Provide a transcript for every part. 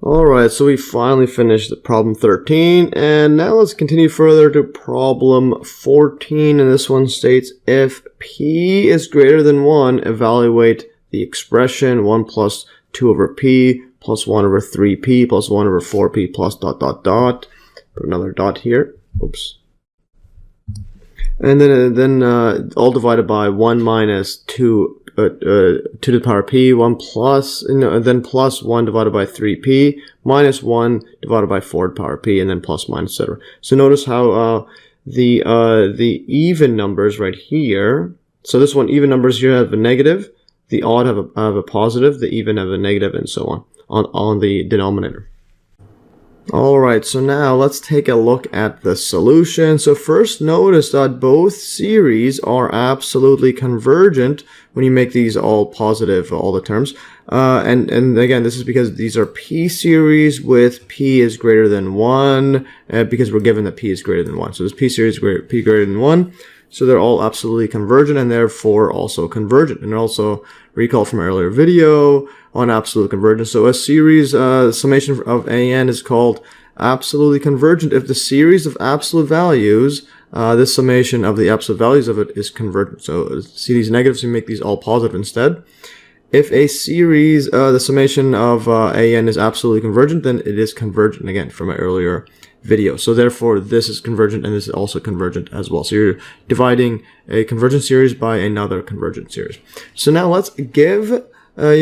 Alright, so we finally finished the problem 13, and now let's continue further to problem 14, and this one states, if p is greater than 1, evaluate the expression 1 plus 2 over p plus 1 over 3p plus 1 over 4p plus ... Put another dot here. Oops. And then all divided by 1 minus 2 to the power p, 1 plus, then plus 1 divided by 3p, minus 1 divided by 4 to the power p, and then plus, minus, etc. So notice how the even numbers right here, so this one, even numbers here have a negative, the odd have a positive, the even have a negative, and so on the denominator. Alright, so now let's take a look at the solution. So first notice that both series are absolutely convergent when you make these all positive, all the terms. And again, this is because these are p series with p is greater than 1, because we're given that p is greater than 1. So this p series is p greater than 1. So they're all absolutely convergent and therefore also convergent. And also recall from an earlier video on absolute convergence. So a series summation of an is called absolutely convergent if the series of absolute values, this summation of the absolute values of it is convergent. So see these negatives, we make these all positive instead. If a series, the summation of an is absolutely convergent, then it is convergent, again, from an earlier video. So therefore, this is convergent and this is also convergent as well. So you're dividing a convergent series by another convergent series. So now let's give, right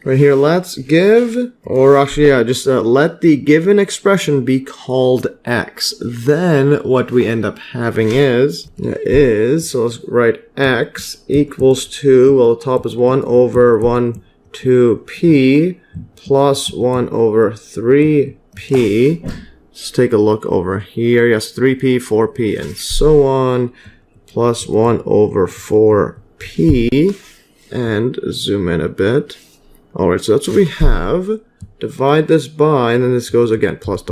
here, let's give, or actually, just let the given expression be called x. Then what we end up having is, so let's write x equals to, well, the top is 1 over 1 to p plus 1 over 3p. Let's take a look over here. Yes, 3p, 4p, and so on, plus 1 over 4p, and zoom in a bit. Alright, so that's what we have. Divide this by, and then this goes again, plus ...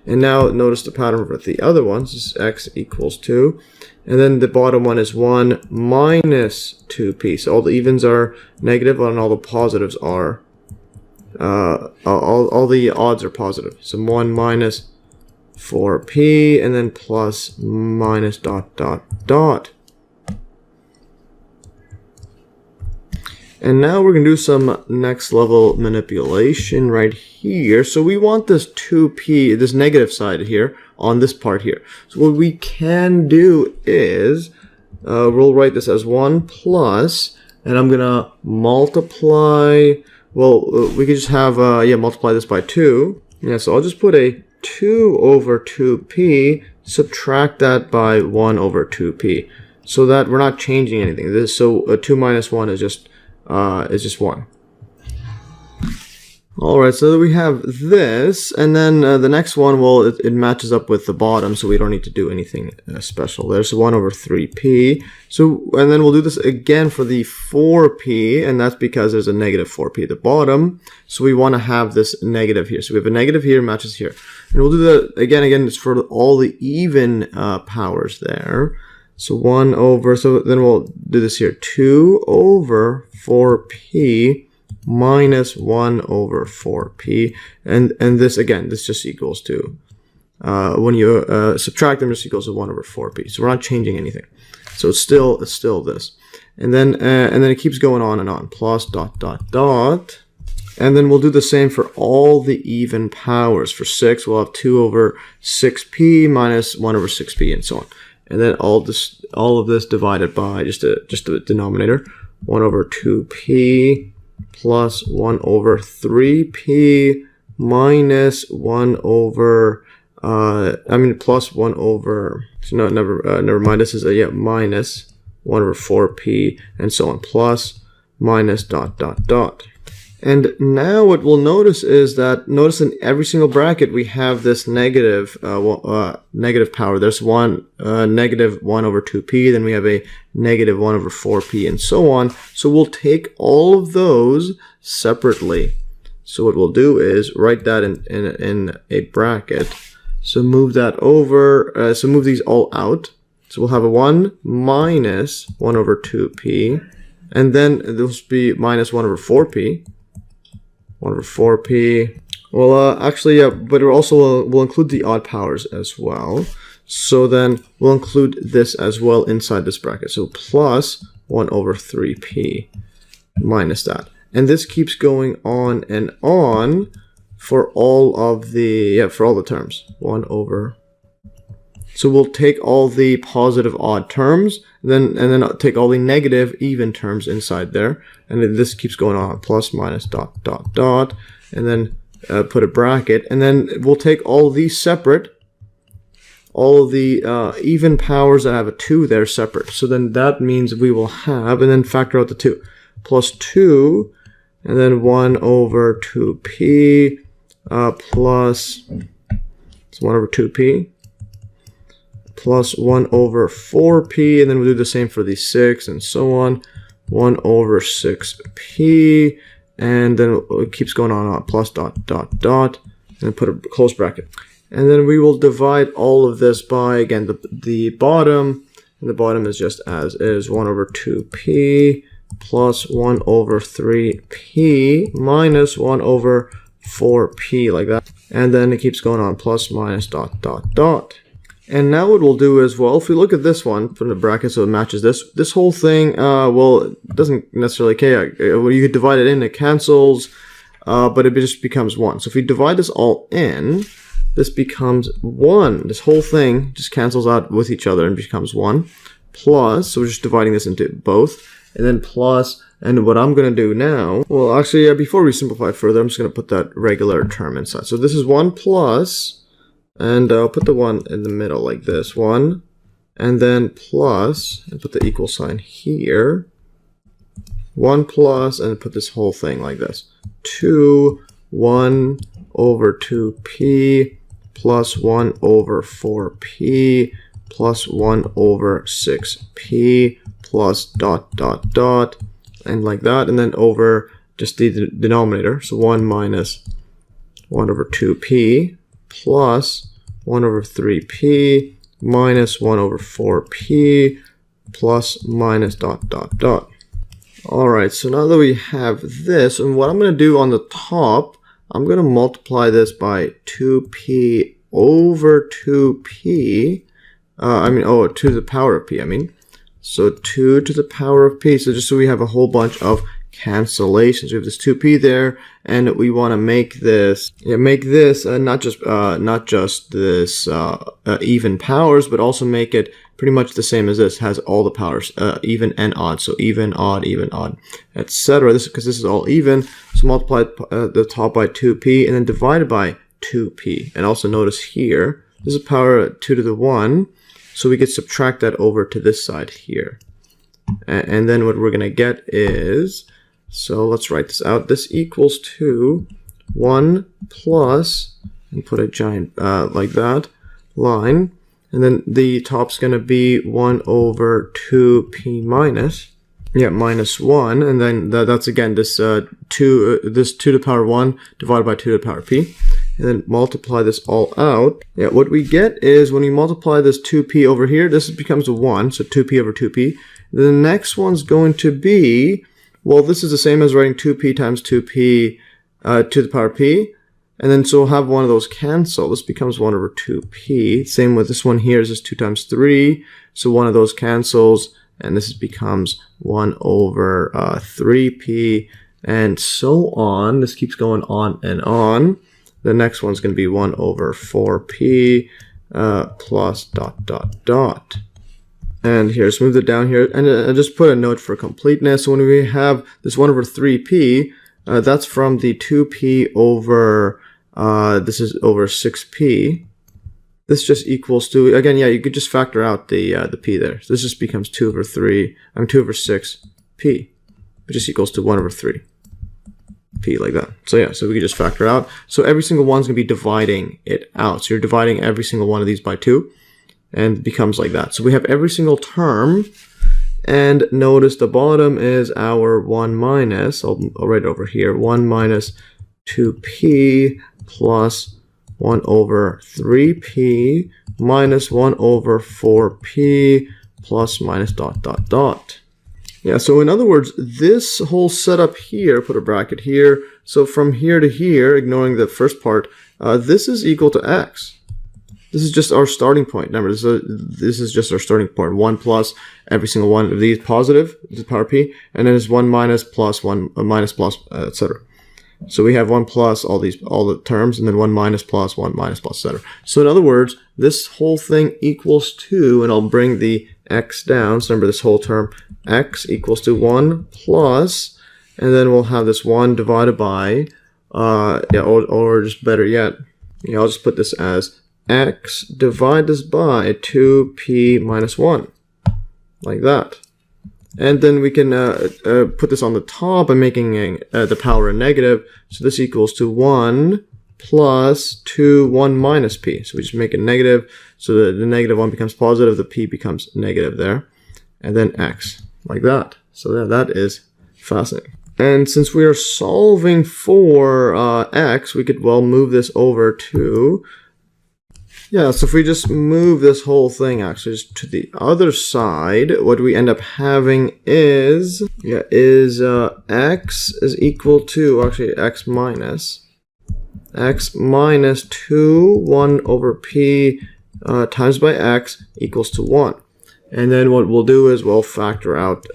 And now notice the pattern with the other ones. This is x equals 2. And then the bottom one is 1 minus 2p. So all the evens are negative, and all the positives are all the odds are positive. So 1 minus 4p, and then plus, minus ... And now we're going to do some next level manipulation right here. So we want this 2p, this negative side here, on this part here. So what we can do is, we'll write this as 1 plus, and I'm going to multiply, well, we could just have, multiply this by 2. Yeah, so I'll just put a 2 over 2p, subtract that by 1 over 2p. So that we're not changing anything. So 2 minus 1 is just 1. Alright, so we have this, and then the next one, well, it matches up with the bottom, so we don't need to do anything special. There's 1 over 3p. So, and then we'll do this again for the 4p, and that's because there's a negative 4p at the bottom. So we want to have this negative here. So we have a negative here, matches here. And we'll do that again, it's for all the even powers there. So 1 over, so then we'll do this here, 2 over 4p minus 1 over 4p, and this again, this just equals to, when you subtract them, just equals to 1 over 4p. So we're not changing anything. So it's still this, and then it keeps going on and on, plus ... And then we'll do the same for all the even powers. For 6, we'll have 2 over 6p minus 1 over 6p, and so on. And then all of this divided by just the denominator, 1 over 2p plus 1 over 3p minus 1 over plus 1 over, so no, never mind, this is minus 1 over 4p, and so on, plus, minus ... And now what we'll notice is that, notice in every single bracket we have this negative negative power. There's negative 1 over 2p, then we have a negative 1 over 4p, and so on. So we'll take all of those separately. So what we'll do is write that in a bracket. So move that over, so move these all out. So we'll have a 1 minus 1 over 2p, and then this will be minus 1 over 4p. 1 over 4p. Well, actually, yeah, but it also will include the odd powers as well. So then we'll include this as well inside this bracket. So plus 1 over 3p minus that. And this keeps going on and on for all of the, for all the terms. 1 over. So we'll take all the positive odd terms, and then take all the negative even terms inside there. And then this keeps going on, plus, minus, dot, dot, dot. And then put a bracket. And then we'll take all of these separate. All of the even powers that have a 2 there separate. So then that means we will have, and then factor out the 2. Plus 2, and then 1 over 2p, plus, it's 1 over 2p, plus 1 over 4p, and then we'll do the same for the 6, and so on. 1 over 6p, and then it keeps going on, plus, dot, dot, dot, and put a close bracket. And then we will divide all of this by, again, the bottom. And the bottom is just as is, 1 over 2p plus 1 over 3p minus 1 over 4p, like that. And then it keeps going on, plus, minus, dot, dot, dot. And now what we'll do is, well, if we look at this one from the bracket so it matches this whole thing, well, it doesn't necessarily care. Well, you could divide it in, it cancels, but it just becomes 1. So if we divide this all in, this becomes 1. This whole thing just cancels out with each other and becomes 1. Plus, so we're just dividing this into both. And then plus, and what I'm going to do now, well, actually, before we simplify further, I'm just going to put that regular term inside. So this is 1 plus, and I'll put the 1 in the middle like this. 1, and then plus, and put the equal sign here. 1 plus, and put this whole thing like this. 2, 1 over 2p, plus 1 over 4p, plus 1 over 6p, plus dot, dot, dot, and like that, and then over just the denominator, so 1 minus 1 over 2p, plus 1 over 3p, minus 1 over 4p, plus minus dot, dot, dot. Alright, so now that we have this, and what I'm going to do on the top, I'm going to multiply this by 2p over 2p, to the power of p, So 2 to the power of p, so just so we have a whole bunch of cancellations. We have this 2p there, and we want to make this, not just this even powers, but also make it pretty much the same as this, has all the powers, even and odd, so even, odd, etc. This because this is all even, so multiply the top by 2p, and then divide it by 2p. And also notice here, this is power 2 to the 1, so we could subtract that over to this side here. And then what we're going to get is, so let's write this out. This equals to 1 plus, and put a giant, like that, line. And then the top's going to be 1 over 2p minus, minus 1. And then that's again this 2 to the power 1 divided by 2 to the power p. And then multiply this all out. What we get is when you multiply this 2p over here, this becomes a 1, so 2p over 2p. The next one's going to be, well, this is the same as writing 2p times 2p to the power p. And then so we'll have one of those cancel. This becomes 1 over 2p. Same with this one here is just 2 times 3. So one of those cancels, and this becomes 1 over 3p, and so on. This keeps going on and on. The next one's going to be 1 over 4p plus dot, dot, dot. And here, let's move it down here. And I just put a note for completeness. So when we have this 1 over 3p, that's from the 2p over, this is over 6p. This just equals to, again, you could just factor out the p there. So this just becomes 2 over 6p, which just equals to 1 over 3. P like that. So so we can just factor out. So every single one's going to be dividing it out. So you're dividing every single one of these by 2, and it becomes like that. So we have every single term, and notice the bottom is our 1 minus, I'll write it over here, 1 minus 2p plus 1 over 3p minus 1 over 4p plus minus dot, dot, dot. So in other words, this whole setup here, put a bracket here, So from here to here, ignoring the first part, this is equal to x. This is just our starting point. Remember, this is just our starting point. 1 plus every single one of these positive, this is power p, and then it's 1 minus plus 1 minus plus, etc. So we have 1 plus all the terms, and then 1 minus plus 1 minus plus, etc. So in other words, this whole thing equals 2, and I'll bring the x down. So remember this whole term, x equals to 1 plus, and then we'll have this 1 divided by, or just better yet, I'll just put this as x divide this by 2p minus 1, like that. And then we can put this on the top and making the power a negative. So this equals to 1 plus 1 minus p. So we just make it negative. So the negative 1 becomes positive. The p becomes negative there. And then x, like that. So that is fascinating. And since we are solving for x, we could well move this over to... Yeah, so if we just move this whole thing actually just to the other side, what we end up having is, x is equal to, actually x minus 2, 1 over p times by x equals to 1. And then what we'll do is we'll factor out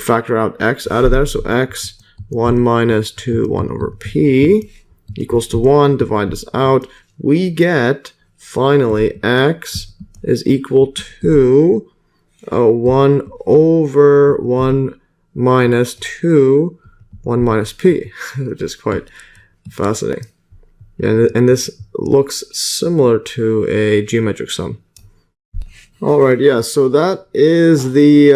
factor out x out of there. So x, 1 minus 2, 1 over p equals to 1. Divide this out. We get, finally, x is equal to 1 over 1 minus 2, 1 minus p, which is quite fascinating. And this looks similar to a geometric sum. Alright, yeah, so that is the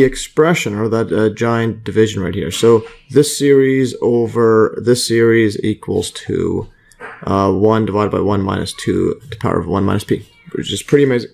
expression, or that giant division right here. So this series over this series equals to 1 divided by 1 minus 2 to the power of 1 minus p, which is pretty amazing.